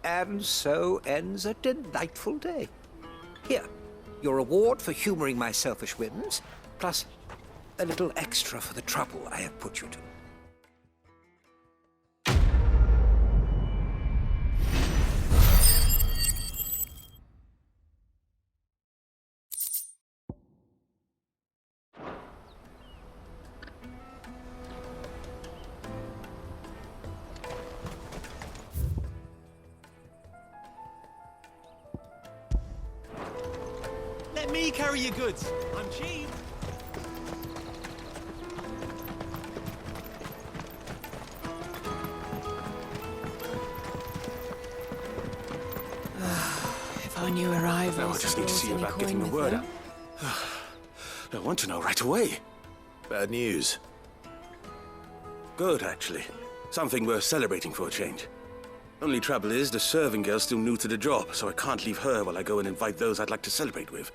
And so ends a delightful day. Here, your reward for humoring my selfish whims, plus a little extra for the trouble I have put you to. Let me carry your goods. I'm cheap. If I knew arrivals. Now I just need to see about getting the word out. I want to know right away. Bad news. Good, actually. Something worth celebrating for a change. Only trouble is, the serving girl's still new to the job, so I can't leave her while I go and invite those I'd like to celebrate with.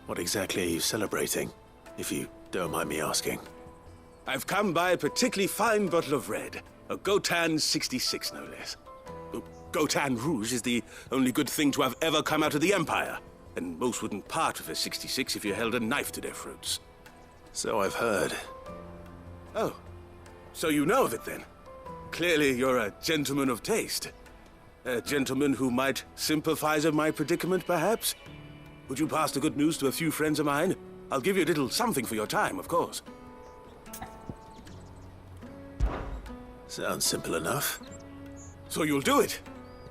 What exactly are you celebrating, if you don't mind me asking? I've come by a particularly fine bottle of red. A Gotan 66, no less. Gotan Rouge is the only good thing to have ever come out of the Empire. And most wouldn't part with a 66 if you held a knife to their throats. So I've heard. Oh, so you know of it then? Clearly you're a gentleman of taste. A gentleman who might sympathize with my predicament, perhaps? Would you pass the good news to a few friends of mine? I'll give you a little something for your time, of course. Sounds simple enough. So you'll do it?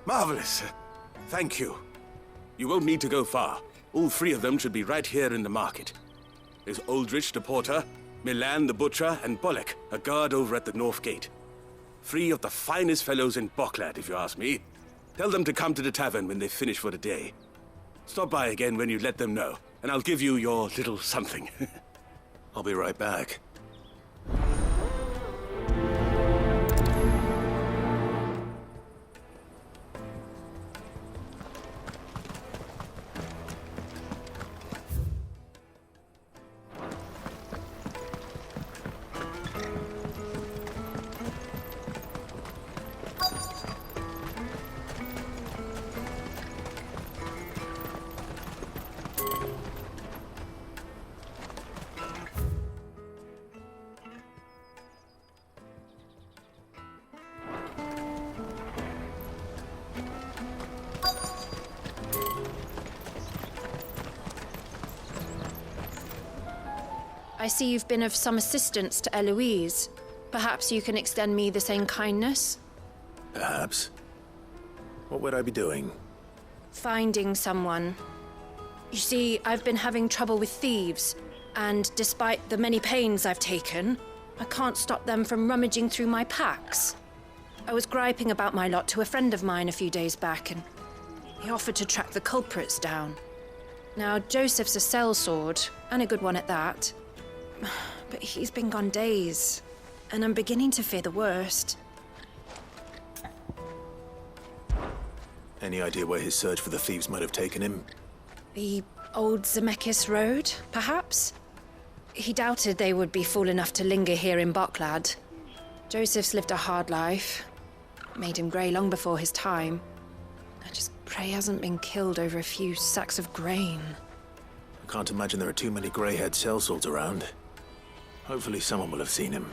Marvelous. Thank you. You won't need to go far. All three of them should be right here in the market. There's Aldrich the porter, Milan the butcher, and Bolek, a guard over at the north gate. Three of the finest fellows in Boklad, if you ask me. Tell them to come to the tavern when they finish for the day. Stop by again when you let them know, and I'll give you your little something. I'll be right back. I see you've been of some assistance to Eloise. Perhaps you can extend me the same kindness? Perhaps. What would I be doing? Finding someone. You see, I've been having trouble with thieves, and despite the many pains I've taken, I can't stop them from rummaging through my packs. I was griping about my lot to a friend of mine a few days back, and he offered to track the culprits down. Now, Joseph's a sellsword, and a good one at that. But he's been gone days, and I'm beginning to fear the worst. Any idea where his search for the thieves might have taken him? The old Zemeckis Road, perhaps? He doubted they would be fool enough to linger here in Boklad. Joseph's lived a hard life. Made him grey long before his time. I just pray he hasn't been killed over a few sacks of grain. I can't imagine there are too many grey-haired sellswords around. Hopefully someone will have seen him.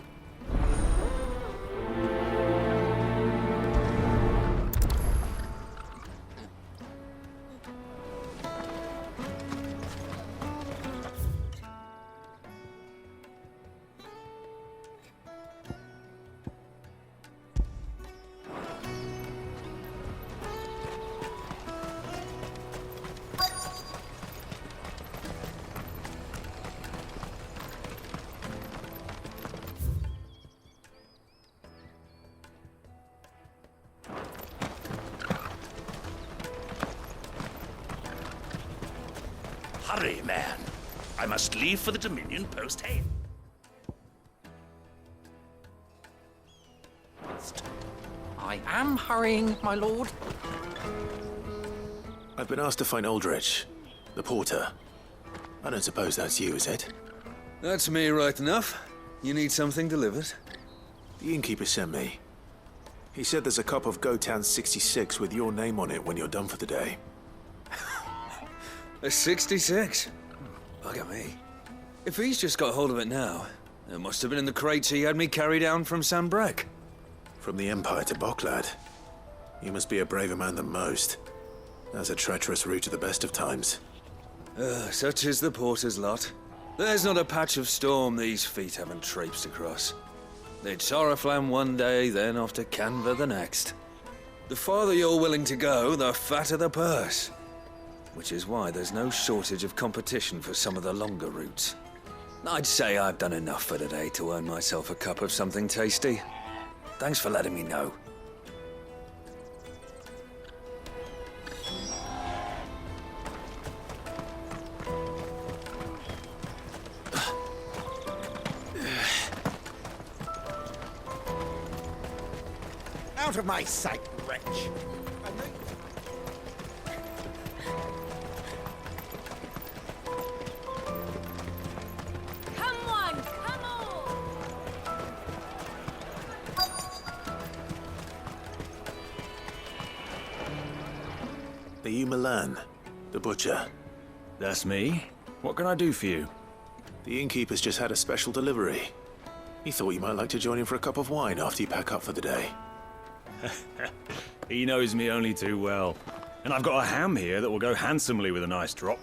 Hurry, man. I must leave for the Dominion post-haste. I am hurrying, my lord. I've been asked to find Aldrich, the porter. I don't suppose that's you, is it? That's me right enough. You need something delivered? The innkeeper sent me. He said there's a cup of Gotan 66 with your name on it when you're done for the day. A 66? Bugger me. If he's just got hold of it now, it must have been in the crates he had me carry down from Sanbrek. From the Empire to Boklad. You must be a braver man than most. That's a treacherous route to the best of times. Such is the porter's lot. There's not a patch of storm these feet haven't traipsed across. They'd Soraflam one day, then off to Canva the next. The farther you're willing to go, the fatter the purse. Which is why there's no shortage of competition for some of the longer routes. I'd say I've done enough for today to earn myself a cup of something tasty. Thanks for letting me know. Out of my sight, wretch! Come on, come on! Are you Milan, the butcher? That's me. What can I do for you? The innkeeper's just had a special delivery. He thought you might like to join him for a cup of wine after you pack up for the day. He knows me only too well. And I've got a ham here that will go handsomely with a nice drop.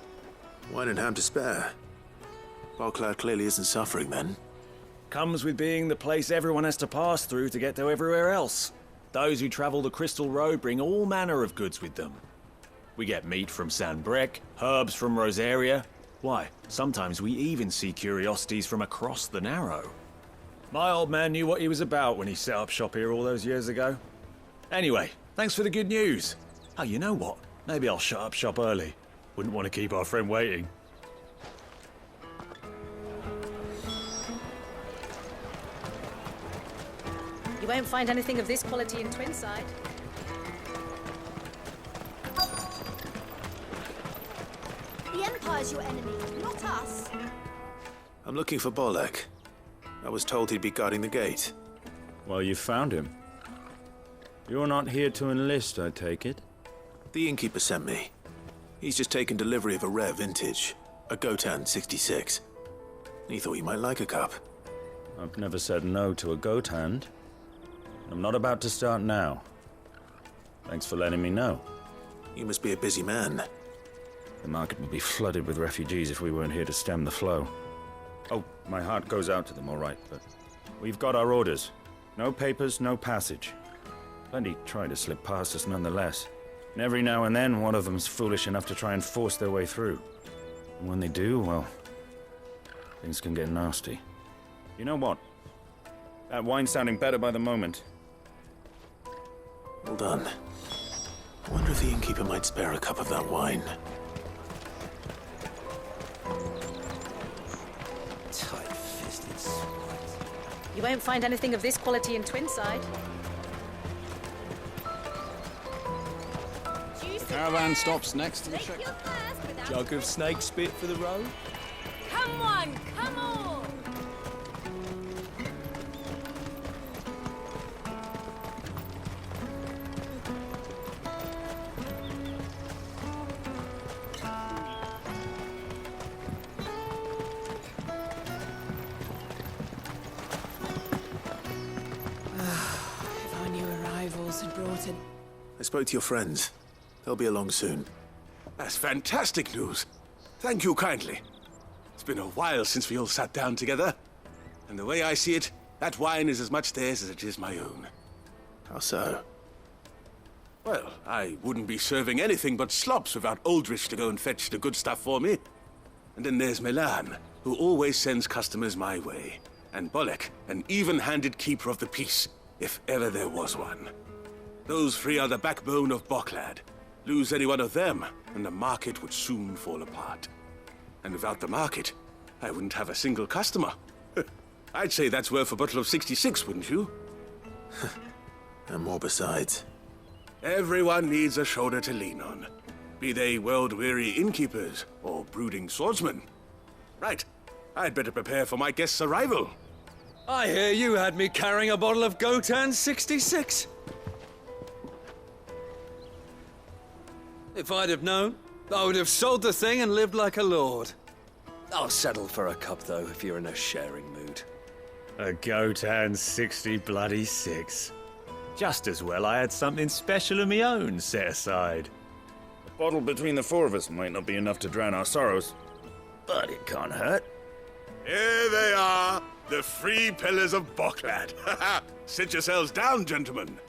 Wine and ham to spare. Boklad clearly isn't suffering then. Comes with being the place everyone has to pass through to get to everywhere else. Those who travel the Crystal Road bring all manner of goods with them. We get meat from Sanbrek, herbs from Rosaria. Why, sometimes we even see curiosities from across the Narrow. My old man knew what he was about when he set up shop here all those years ago. Anyway, thanks for the good news. Oh, you know what? Maybe I'll shut up shop early. Wouldn't want to keep our friend waiting. You won't find anything of this quality in Twinside. The Empire's your enemy, not us. I'm looking for Bolek. I was told he'd be guarding the gate. Well, you found him. You're not here to enlist, I take it? The innkeeper sent me. He's just taken delivery of a rare vintage, a Gotan 66. He thought you might like a cup. I've never said no to a goat hand. I'm not about to start now. Thanks for letting me know. You must be a busy man. The market would be flooded with refugees if we weren't here to stem the flow. Oh, my heart goes out to them, all right, but we've got our orders. No papers, no passage. Plenty try to slip past us nonetheless. And every now and then, one of them's foolish enough to try and force their way through. And when they do, well, things can get nasty. You know what? That wine's sounding better by the moment. Well done. I wonder if the innkeeper might spare a cup of that wine. Tight-fisted swine. You won't find anything of this quality in Twinside. Caravan stops next to the check. Jug of snake spit for the road. Come on, come on! If our new arrivals had brought in... I spoke to your friends. They'll be along soon. That's fantastic news. Thank you kindly. It's been a while since we all sat down together. And the way I see it, that wine is as much theirs as it is my own. How so? Well, I wouldn't be serving anything but slops without Aldrich to go and fetch the good stuff for me. And then there's Milan, who always sends customers my way. And Bolek, an even-handed keeper of the peace, if ever there was one. Those three are the backbone of Boklad. Lose any one of them, and the market would soon fall apart. And without the market, I wouldn't have a single customer. I'd say that's worth a bottle of 66, wouldn't you? And more besides. Everyone needs a shoulder to lean on. Be they world-weary innkeepers or brooding swordsmen. Right, I'd better prepare for my guest's arrival. I hear you had me carrying a bottle of Gotan 66. If I'd have known, I would have sold the thing and lived like a lord. I'll settle for a cup, though, if you're in a sharing mood. A Gotan 66. Just as well I had something special of my own set aside. A bottle between the four of us might not be enough to drown our sorrows, but it can't hurt. Here they are, the free pillars of Boklad. Sit yourselves down, gentlemen.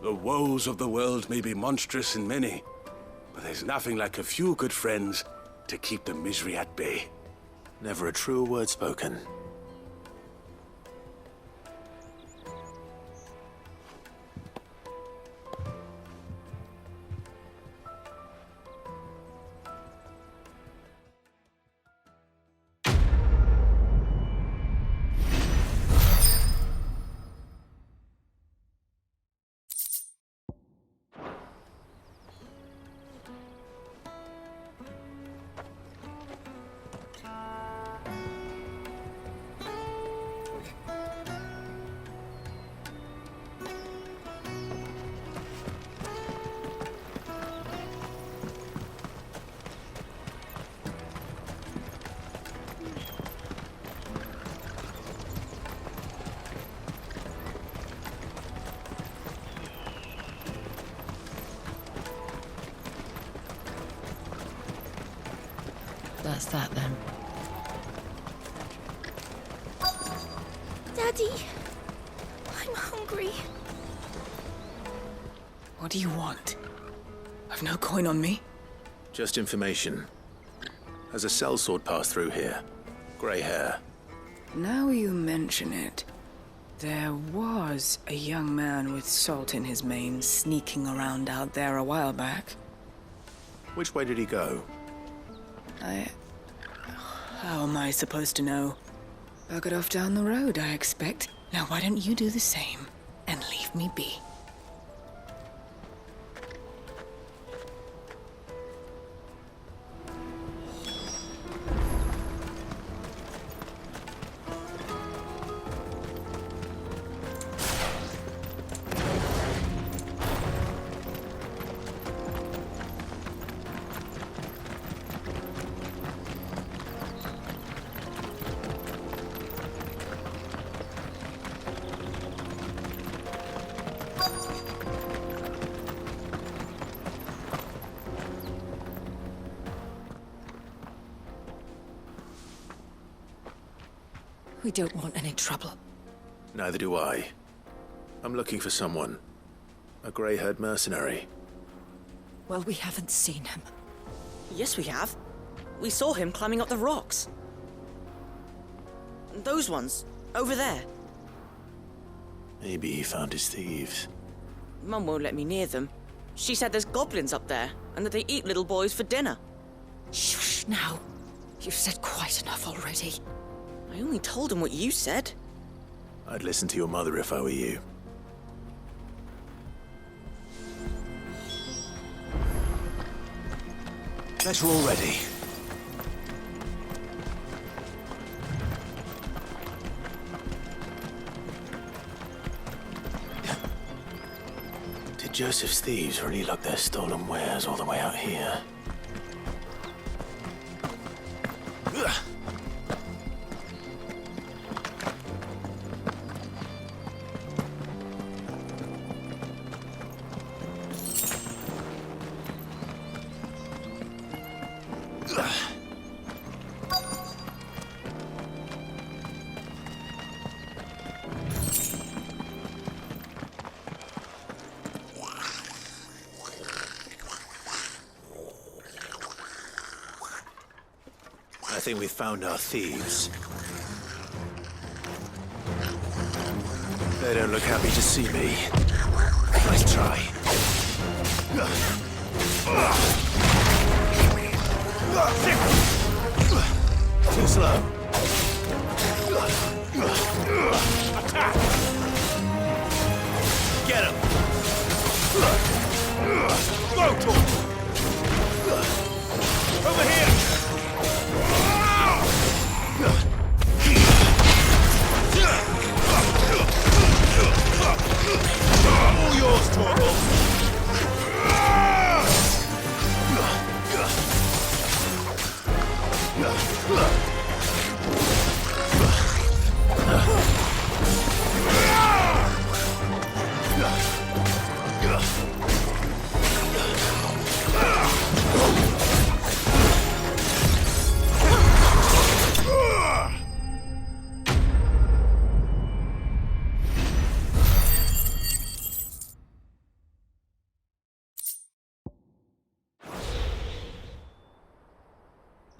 The woes of the world may be monstrous and many, but there's nothing like a few good friends to keep the misery at bay. Never a truer word spoken. That's that then. Daddy, I'm hungry. What do you want? I've no coin on me. Just information. Has a sellsword passed through here? Grey hair. Now you mention it, there was a young man with salt in his mane sneaking around out there a while back. Which way did he go? How am I supposed to know? Buggered off down the road, I expect. Now why don't you do the same and leave me be? We don't want any trouble. Neither do I. I'm looking for someone. A grey-haired mercenary. Well, we haven't seen him. Yes, we have. We saw him climbing up the rocks. Those ones, over there. Maybe he found his thieves. Mum won't let me near them. She said there's goblins up there, and that they eat little boys for dinner. Shush now. You've said quite enough already. I only told him what you said. I'd listen to your mother if I were you. Better already. Did Joseph's thieves really lug their stolen wares all the way out here? I think we've found our thieves. They don't look happy to see me. Nice try. Too slow. Attack! Get him! Go to him! Over here! All yours!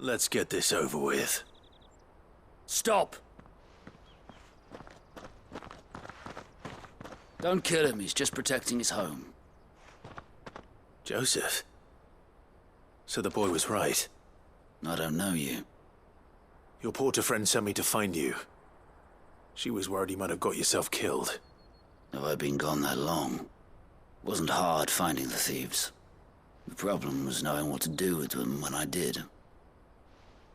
Let's get this over with. Stop! Don't kill him, he's just protecting his home. Joseph? So the boy was right. I don't know you. Your porter friend sent me to find you. She was worried you might have got yourself killed. Have I been gone that long? It wasn't hard finding the thieves. The problem was knowing what to do with them when I did.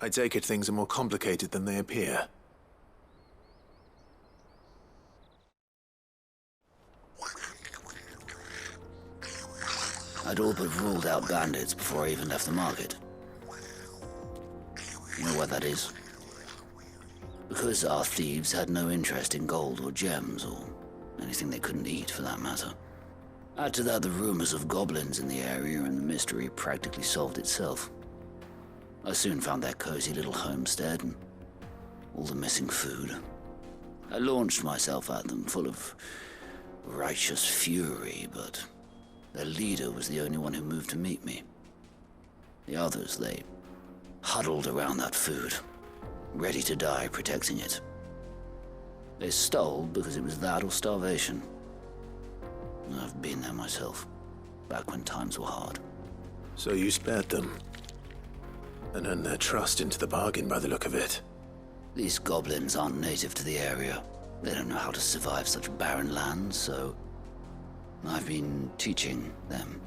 I take it things are more complicated than they appear. I'd all but ruled out bandits before I even left the market. You know what that is? Because our thieves had no interest in gold or gems, or anything they couldn't eat for that matter. Add to that the rumors of goblins in the area, and the mystery practically solved itself. I soon found their cozy little homestead, and all the missing food. I launched myself at them, full of righteous fury, but their leader was the only one who moved to meet me. The others, they huddled around that food, ready to die protecting it. They stole because it was that or starvation. I've been there myself, back when times were hard. So you spared them, and earned their trust into the bargain by the look of it. These goblins aren't native to the area. They don't know how to survive such barren lands, so I've been teaching them.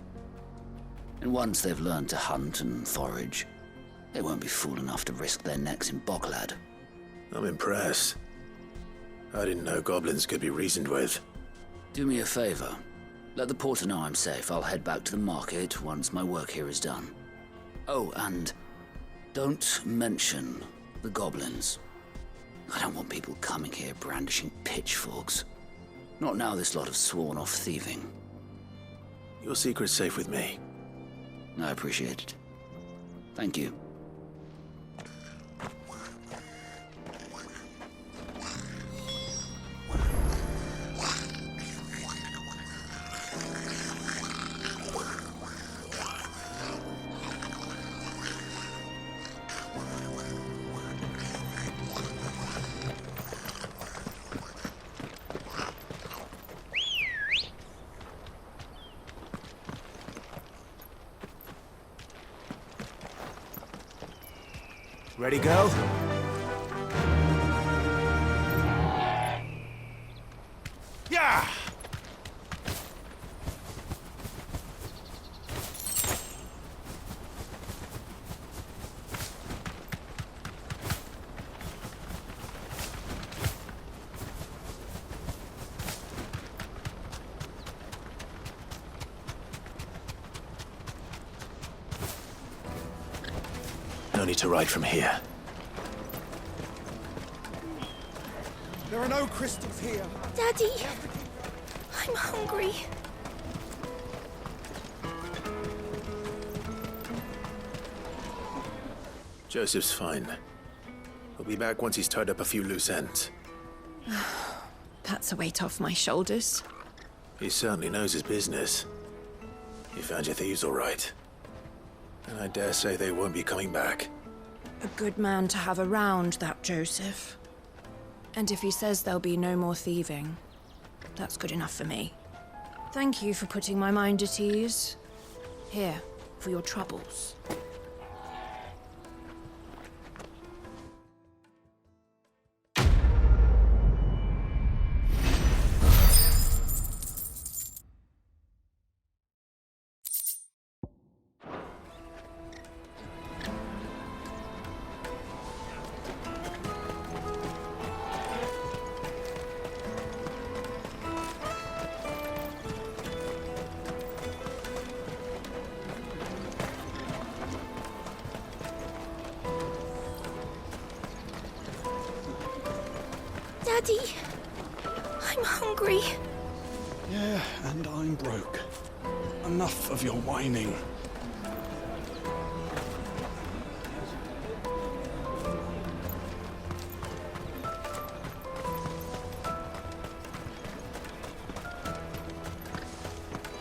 And once they've learned to hunt and forage, they won't be fool enough to risk their necks in Bocklad. I'm impressed. I didn't know goblins could be reasoned with. Do me a favor. Let the porter know I'm safe. I'll head back to the market once my work here is done. Oh, and don't mention the goblins. I don't want people coming here brandishing pitchforks. Not now this lot have sworn off thieving. Your secret's safe with me. I appreciate it. Thank you. Ready, go? Yeah! No need to ride from here. There are no crystals here. Daddy, I'm hungry. Joseph's fine. He'll be back once he's tied up a few loose ends. That's a weight off my shoulders. He certainly knows his business. You found your thieves all right. And I dare say they won't be coming back. A good man to have around, that Joseph. And if he says there'll be no more thieving, that's good enough for me. Thank you for putting my mind at ease. Here, for your troubles. Daddy, I'm hungry. Yeah, and I'm broke. Enough of your whining.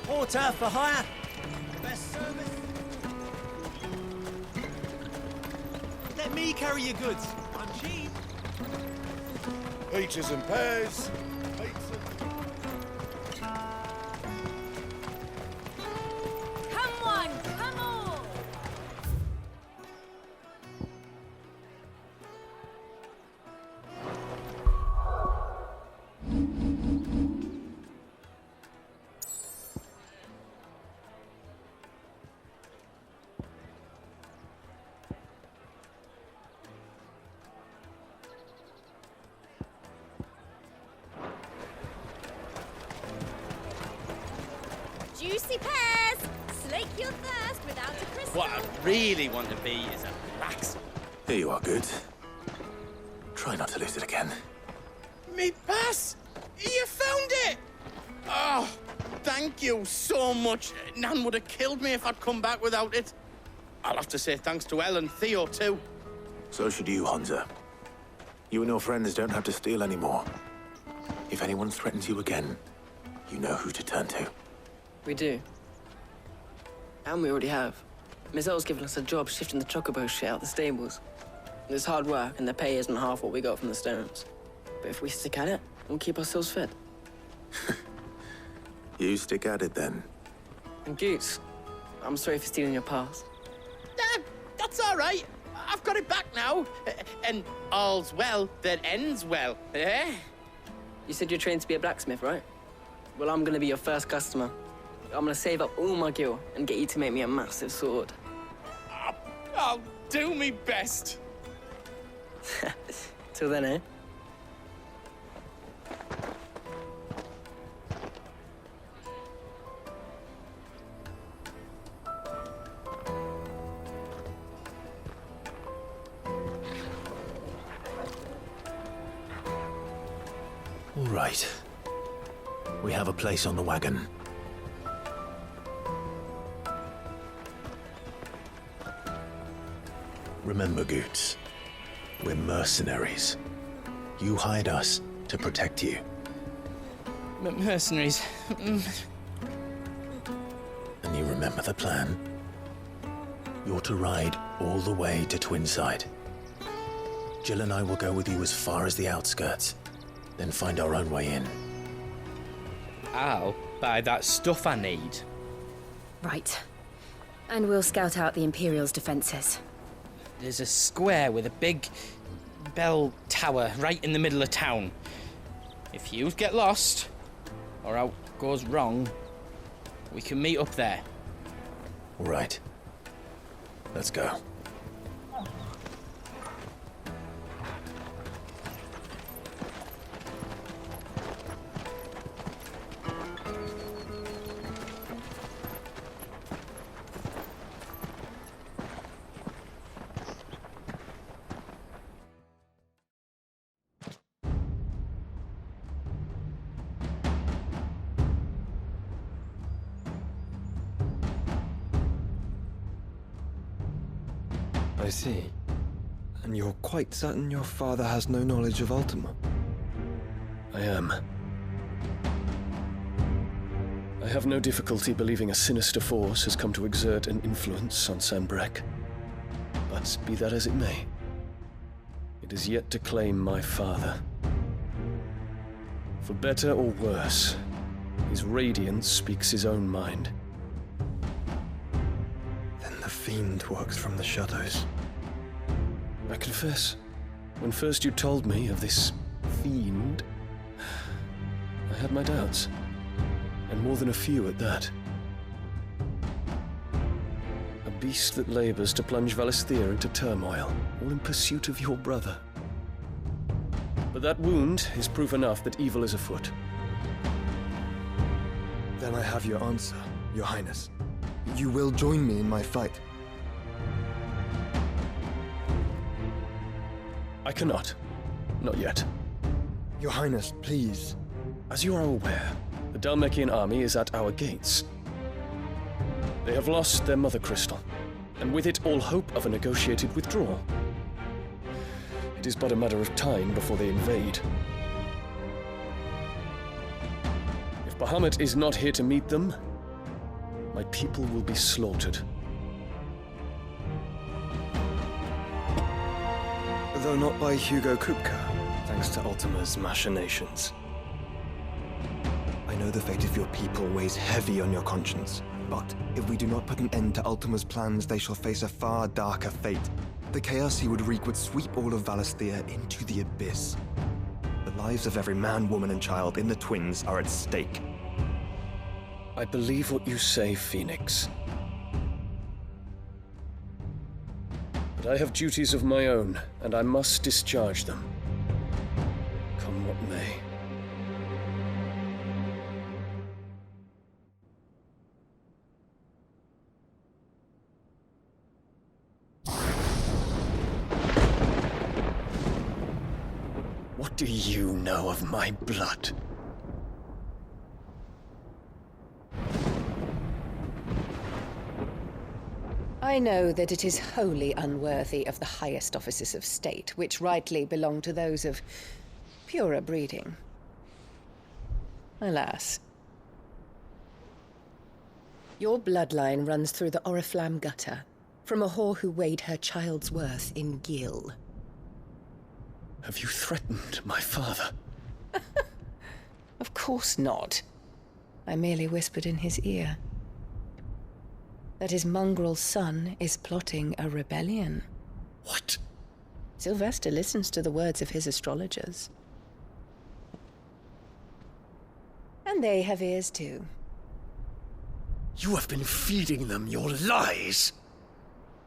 Porter for hire. Best service. Let me carry your goods. I'm cheap. Peaches and pears. Come on, come on! Juicy pears! Slake your thirst without a crystal. What I really want to be is a blacksmith. Here you are, Good. Try not to lose it again. Me pass! You found it! Oh, thank you so much. Nan would have killed me if I'd come back without it. I'll have to say thanks to Elle and Theo, too. So should you, Honza. You and your friends don't have to steal anymore. If anyone threatens you again, you know who to turn to. We do. And we already have. Miss Earl's given us a job shifting the chocobo shit out the stables. It's hard work, and the pay isn't half what we got from the Stones. But if we stick at it, we'll keep ourselves fed. You stick at it, then. And Goots, I'm sorry for stealing your pass. That's all right. I've got it back now. And all's well that ends well, eh? You said you're trained to be a blacksmith, right? Well, I'm gonna be your first customer. I'm gonna save up all my gil and get you to make me a massive sword. I'll do me best. Till then, eh? All right. We have a place on the wagon. Remember, Goots, we're mercenaries. You hired us to protect you. Mercenaries. And you remember the plan? You're to ride all the way to Twinside. Jill and I will go with you as far as the outskirts, then find our own way in. I'll buy that stuff I need. Right. And we'll scout out the Imperial's defenses. There's a square with a big bell tower right in the middle of town. If you get lost, or out goes wrong, we can meet up there. All right. Let's go. I see. And you're quite certain your father has no knowledge of Ultima? I am. I have no difficulty believing a sinister force has come to exert an influence on Sanbreque. But be that as it may, it is yet to claim my father. For better or worse, his radiance speaks his own mind. Then the fiend works from the shadows. I confess, when first you told me of this fiend, I had my doubts, and more than a few at that. A beast that labors to plunge Valisthea into turmoil, all in pursuit of your brother. But that wound is proof enough that evil is afoot. Then I have your answer, Your Highness. You will join me in my fight. I cannot. Not yet. Your Highness, please. As you are aware, the Dhalmekian army is at our gates. They have lost their mother crystal, and with it all hope of a negotiated withdrawal. It is but a matter of time before they invade. If Bahamut is not here to meet them, my people will be slaughtered. Though not by Hugo Kupka, thanks to Ultima's machinations. I know the fate of your people weighs heavy on your conscience, but if we do not put an end to Ultima's plans, they shall face a far darker fate. The chaos he would wreak would sweep all of Valisthea into the abyss. The lives of every man, woman, and child in the Twins are at stake. I believe what you say, Phoenix. But I have duties of my own, and I must discharge them. Come what may. What do you know of my blood? I know that it is wholly unworthy of the highest offices of state, which rightly belong to those of purer breeding. Alas. Your bloodline runs through the Oriflamme gutter, from a whore who weighed her child's worth in gil. Have you threatened my father? Of course not. I merely whispered in his ear that his mongrel son is plotting a rebellion. What? Sylvester listens to the words of his astrologers. And they have ears too. You have been feeding them your lies!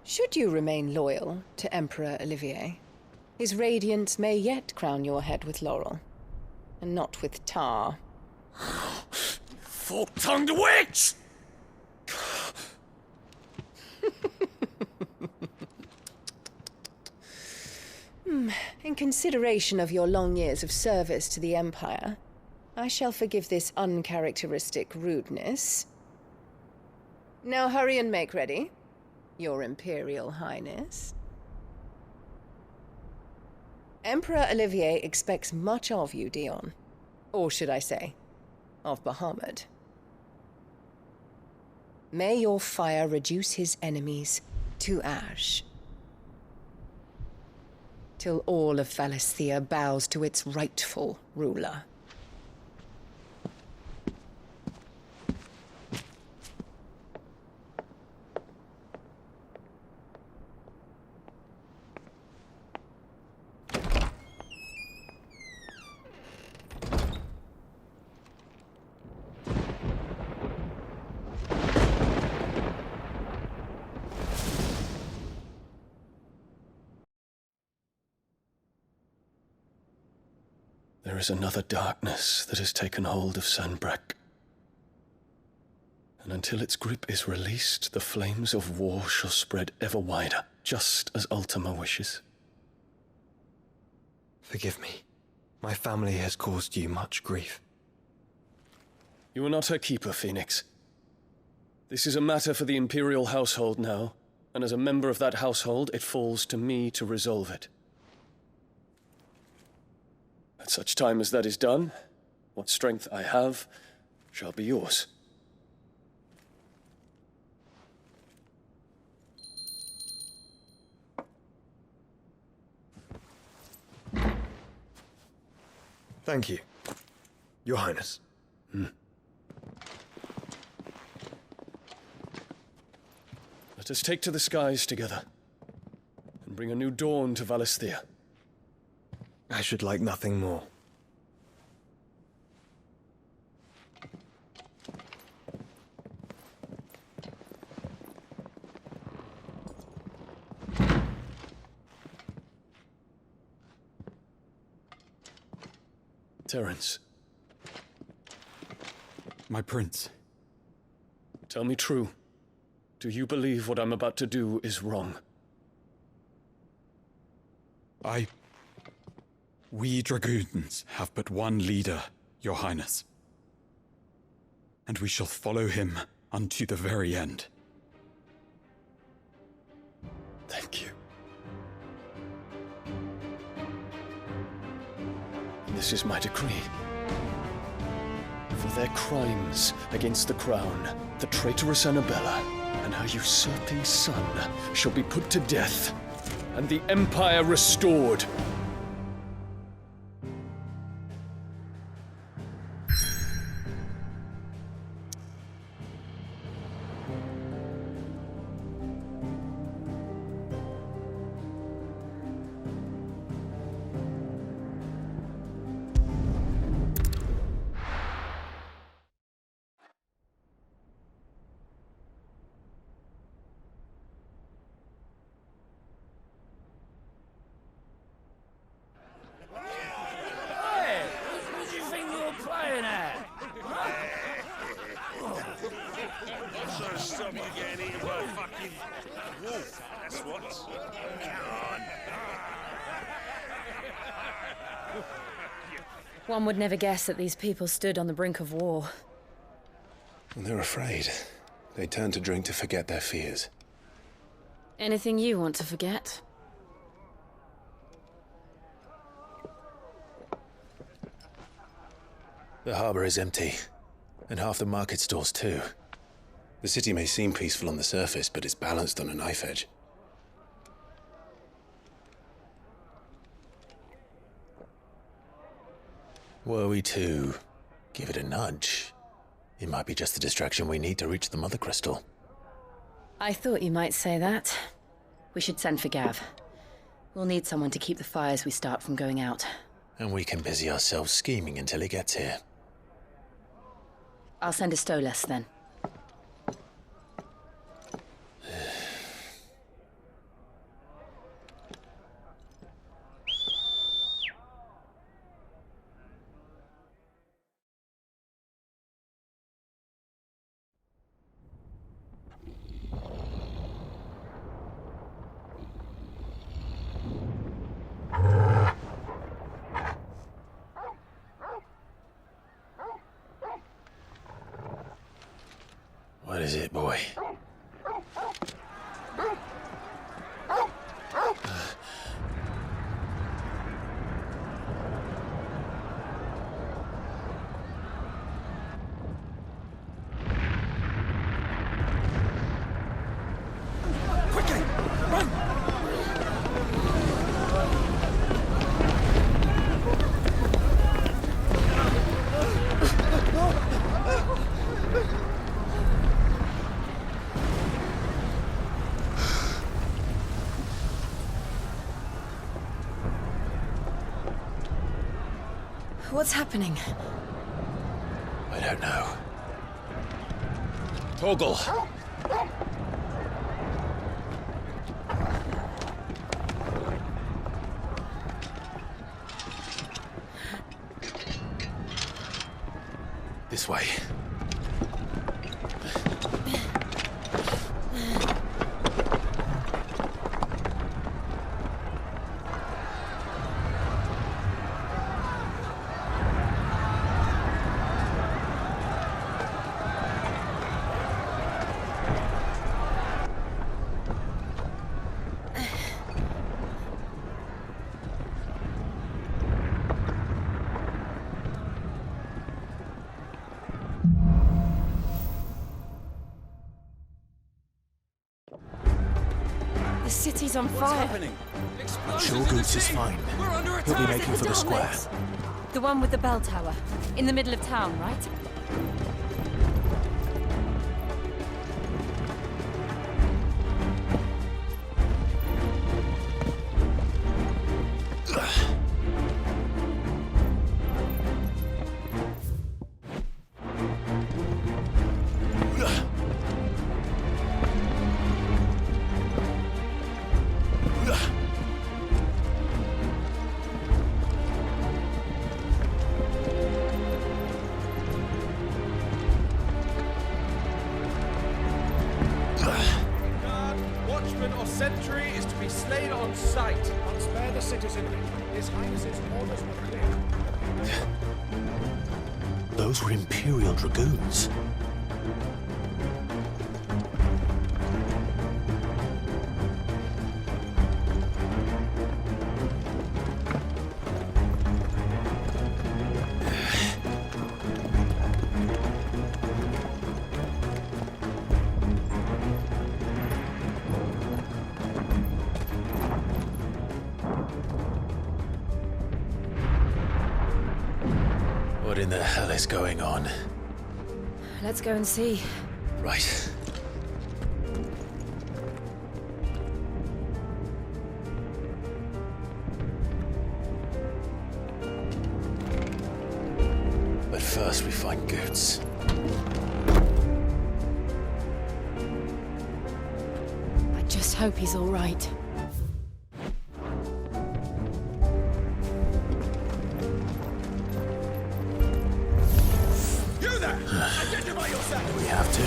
Should you remain loyal to Emperor Olivier, his radiance may yet crown your head with laurel, and not with tar. Fork-tongued witch! In consideration of your long years of service to the Empire, I shall forgive this uncharacteristic rudeness. Now hurry and make ready, Your Imperial Highness. Emperor Olivier expects much of you, Dion. Or should I say, of Bahamut. May your fire reduce his enemies to ash, till all of Valisthea bows to its rightful ruler. There is another darkness that has taken hold of Sanbreque. And until its grip is released, the flames of war shall spread ever wider, just as Ultima wishes. Forgive me. My family has caused you much grief. You are not her keeper, Phoenix. This is a matter for the Imperial household now, and as a member of that household, it falls to me to resolve it. At such time as that is done, what strength I have shall be yours. Thank you, Your Highness. Let us take to the skies together, and bring a new dawn to Valisthea. I should like nothing more. Terence. My prince. Tell me true. Do you believe what I'm about to do is wrong? We dragoons have but one leader, Your Highness. And we shall follow him unto the very end. Thank you. And this is my decree. For their crimes against the crown, the traitorous Annabella and her usurping son shall be put to death and the Empire restored. Hey, what do you think you're playing at? So stop you getting eaten by a fucking wolf. That's what. Come on. One would never guess that these people stood on the brink of war. They're afraid. They turn to drink to forget their fears. Anything you want to forget? The harbor is empty, and half the market stalls too. The city may seem peaceful on the surface, but it's balanced on a knife edge. Were we to give it a nudge, it might be just the distraction we need to reach the Mother Crystal. I thought you might say that. We should send for Gav. We'll need someone to keep the fires we start from going out. And we can busy ourselves scheming until he gets here. I'll send a Stolas then. What is it, boy? Quickly, run! What's happening? I don't know. Torgal! This way. The city's on fire. I'm sure Goots is fine. He'll be making for the square. The one with the bell tower. In the middle of town, right? Watchman or sentry is to be slain on sight. Spare the citizenry. His Highness's orders were clear. Those were Imperial Dragoons. business going on? Let's go and see. Right. But first we find Goots. I just hope he's all right. You there! Identify yourself! We have to.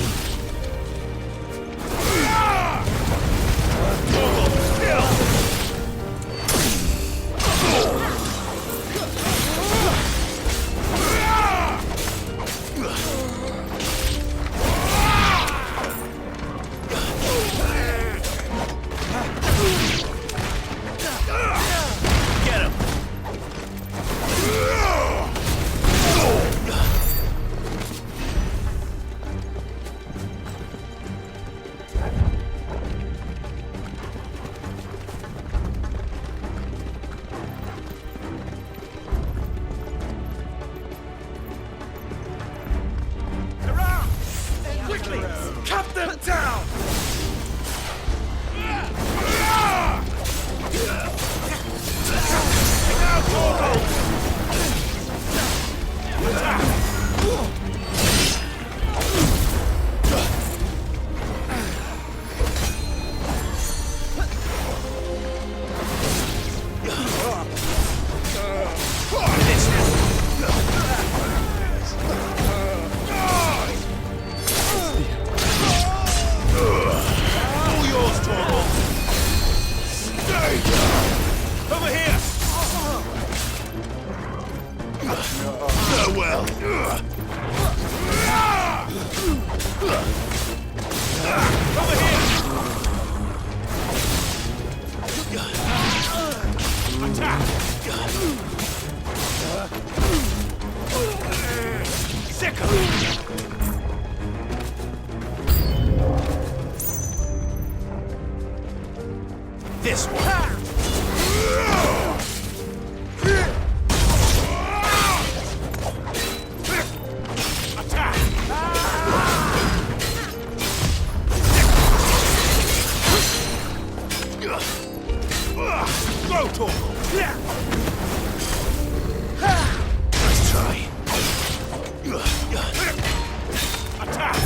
Quickly! Cut them down! All yours, Torvald! Stay! Over here! Farewell! Over here! Attack! Sickle! This one! Attack! Go, Torvald! Nice try. Attack!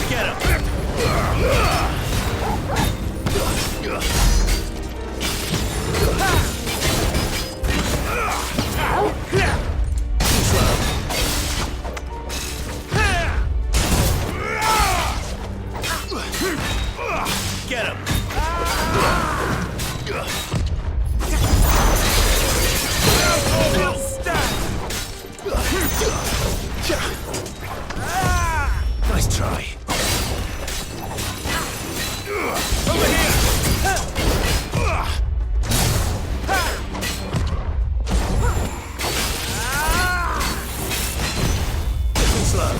Get him! Get him! Nice try. Over here! Slow.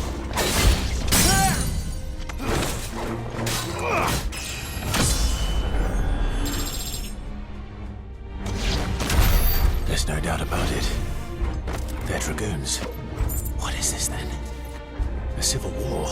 There's no doubt about it. They're dragoons. What is this then? A civil war?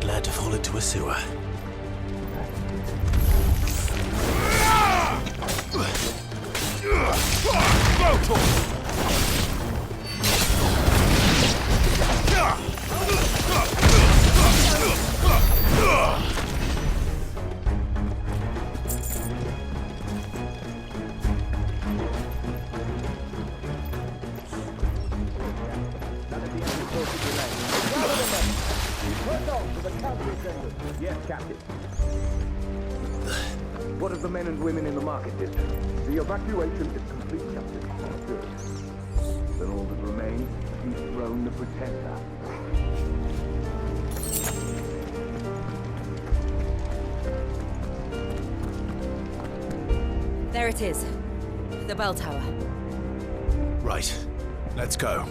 glad to fall into a sewer. Yes, Captain. What of the men and women in the market district? The evacuation is complete, Captain. Good. Then all that remains is to dethrone the Pretender. There it is. The bell tower. Right. Let's go.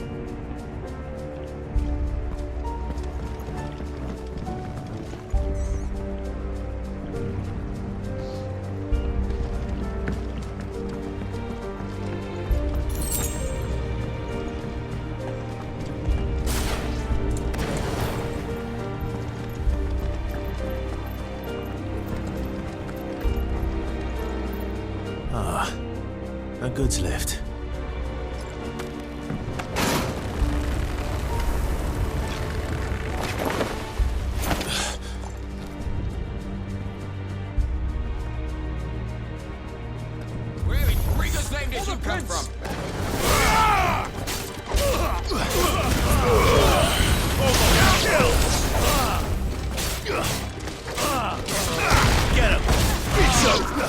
Ah, a goods lift. Where in Rigger's name did you come from? Get him! It's over!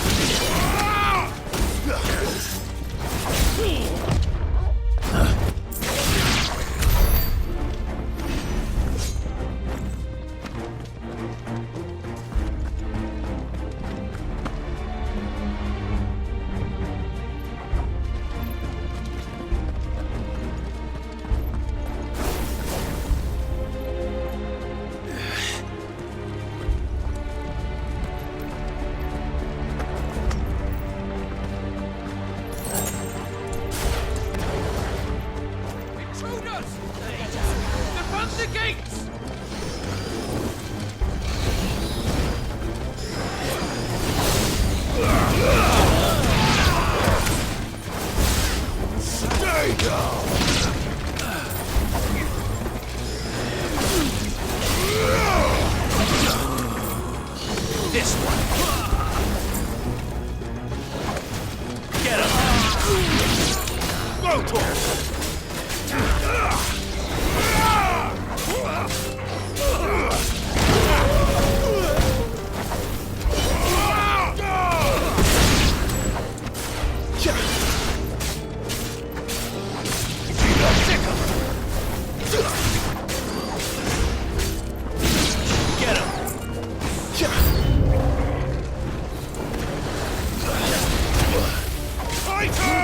Defend the gates! Stay down! This one! Get him! Go to him! Titan!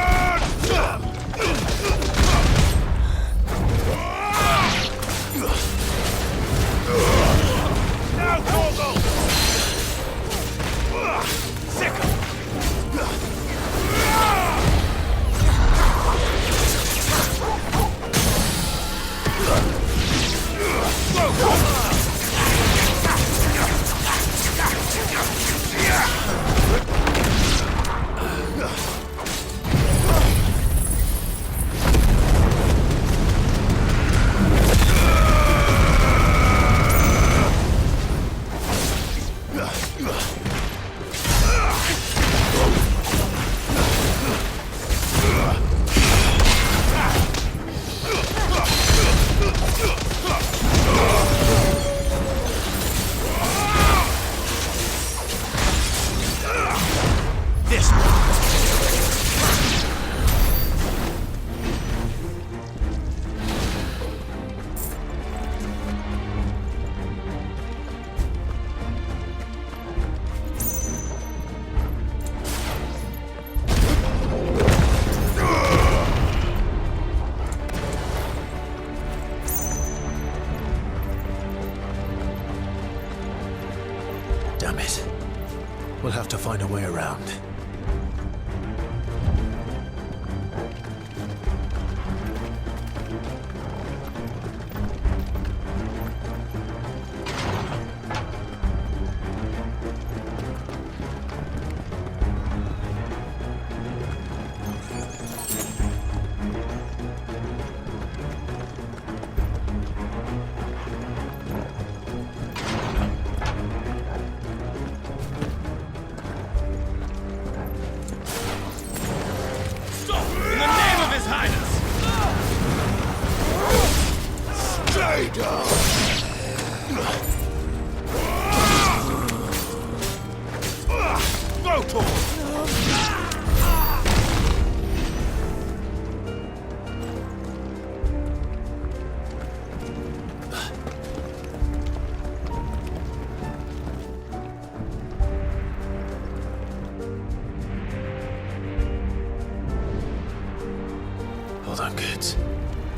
Hold on, kids.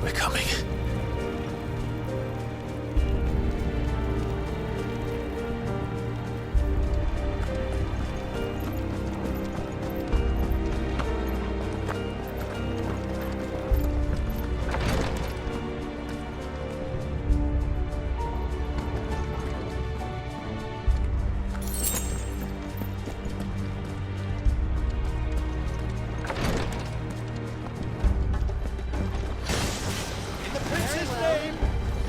We're coming.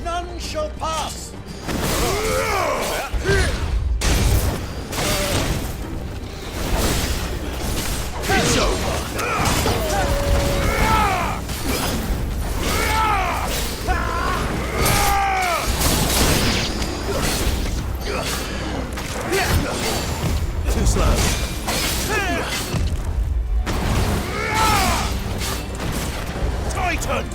None shall pass! It's over! Too slow. Titan!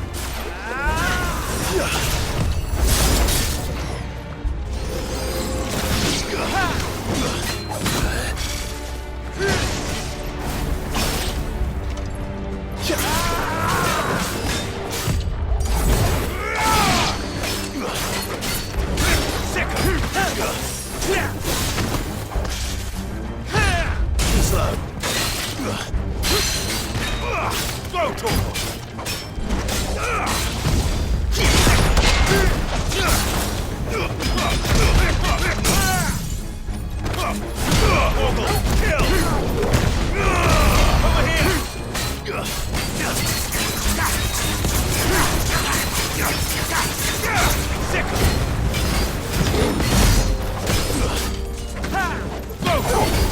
Go, Torvald! Go!